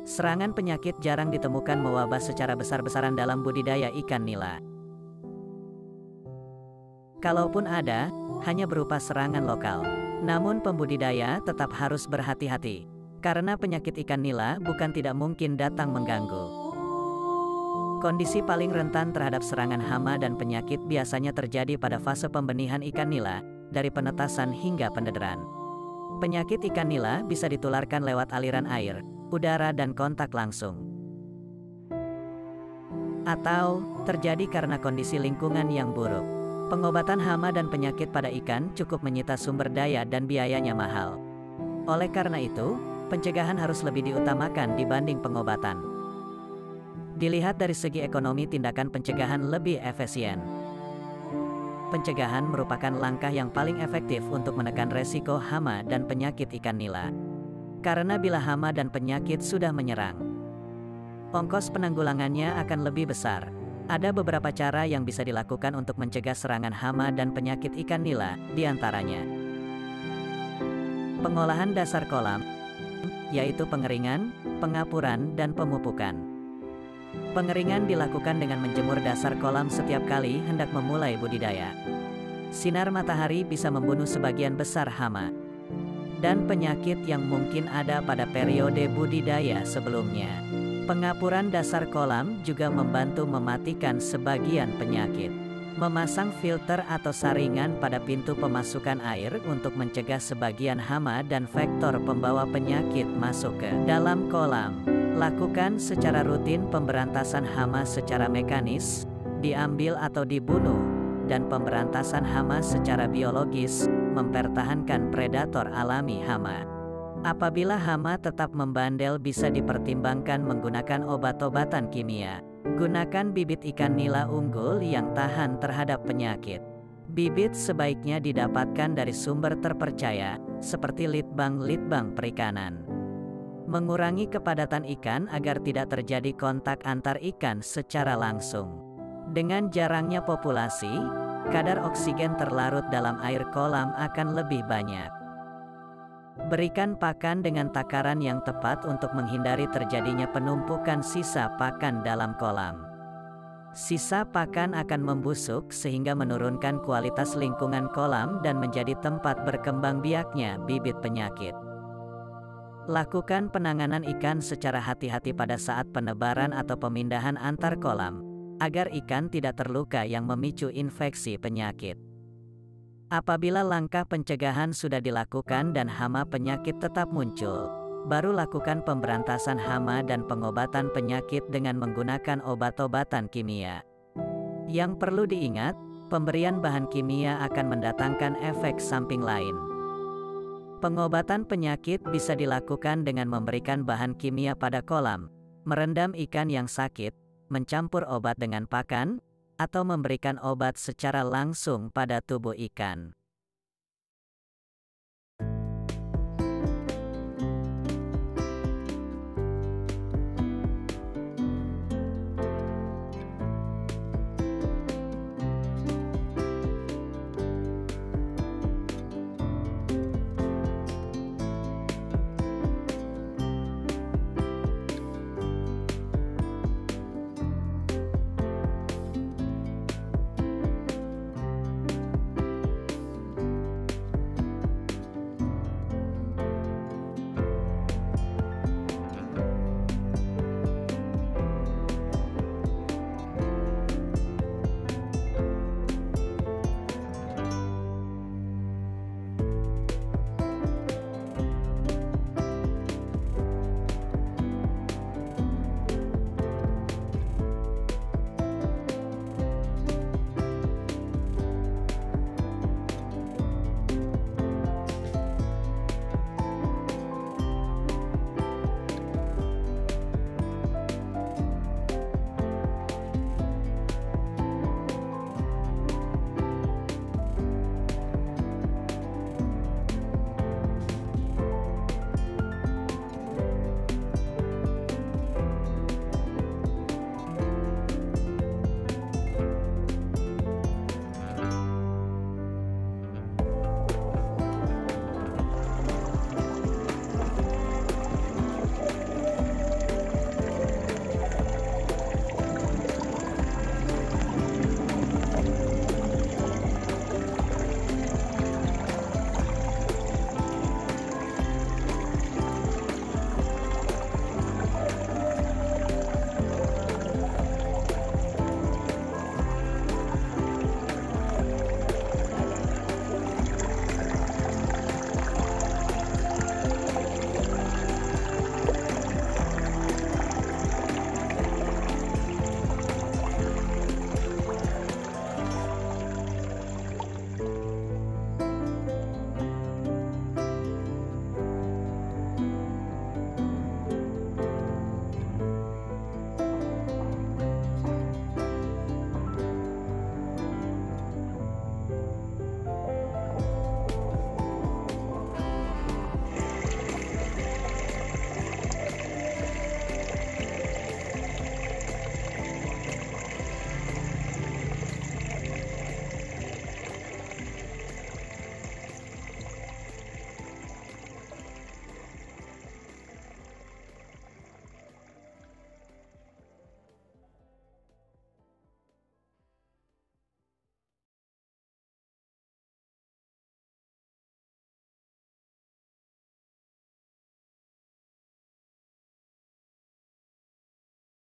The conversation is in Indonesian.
Serangan penyakit jarang ditemukan mewabah secara besar-besaran dalam budidaya ikan nila. Kalaupun ada, hanya berupa serangan lokal. Namun pembudidaya tetap harus berhati-hati, karena penyakit ikan nila bukan tidak mungkin datang mengganggu. Kondisi paling rentan terhadap serangan hama dan penyakit biasanya terjadi pada fase pembenihan ikan nila, dari penetasan hingga pendederan. Penyakit ikan nila bisa ditularkan lewat aliran air, udara dan kontak langsung. Atau, terjadi karena kondisi lingkungan yang buruk. Pengobatan hama dan penyakit pada ikan cukup menyita sumber daya dan biayanya mahal. Oleh karena itu, pencegahan harus lebih diutamakan dibanding pengobatan. Dilihat dari segi ekonomi, tindakan pencegahan lebih efisien. Pencegahan merupakan langkah yang paling efektif untuk menekan resiko hama dan penyakit ikan nila. Karena bila hama dan penyakit sudah menyerang, ongkos penanggulangannya akan lebih besar. Ada beberapa cara yang bisa dilakukan untuk mencegah serangan hama dan penyakit ikan nila, diantaranya pengolahan dasar kolam, yaitu pengeringan, pengapuran, dan pemupukan. Pengeringan dilakukan dengan menjemur dasar kolam setiap kali hendak memulai budidaya. Sinar matahari bisa membunuh sebagian besar hama dan penyakit yang mungkin ada pada periode budidaya sebelumnya. Pengapuran dasar kolam juga membantu mematikan sebagian penyakit. Memasang filter atau saringan pada pintu pemasukan air untuk mencegah sebagian hama dan vektor pembawa penyakit masuk ke dalam kolam. Lakukan secara rutin pemberantasan hama secara mekanis, diambil atau dibunuh, dan pemberantasan hama secara biologis, mempertahankan predator alami hama. Apabila hama tetap membandel, bisa dipertimbangkan menggunakan obat-obatan kimia. Gunakan bibit ikan nila unggul yang tahan terhadap penyakit. Bibit sebaiknya didapatkan dari sumber terpercaya, seperti litbang perikanan. Mengurangi kepadatan ikan agar tidak terjadi kontak antar ikan secara langsung. Dengan jarangnya populasi, kadar oksigen terlarut dalam air kolam akan lebih banyak. Berikan pakan dengan takaran yang tepat untuk menghindari terjadinya penumpukan sisa pakan dalam kolam. Sisa pakan akan membusuk sehingga menurunkan kualitas lingkungan kolam dan menjadi tempat berkembang biaknya bibit penyakit. Lakukan penanganan ikan secara hati-hati pada saat penebaran atau pemindahan antar kolam, agar ikan tidak terluka yang memicu infeksi penyakit. Apabila langkah pencegahan sudah dilakukan dan hama penyakit tetap muncul, baru lakukan pemberantasan hama dan pengobatan penyakit dengan menggunakan obat-obatan kimia. Yang perlu diingat, pemberian bahan kimia akan mendatangkan efek samping lain. Pengobatan penyakit bisa dilakukan dengan memberikan bahan kimia pada kolam, merendam ikan yang sakit, mencampur obat dengan pakan, atau memberikan obat secara langsung pada tubuh ikan.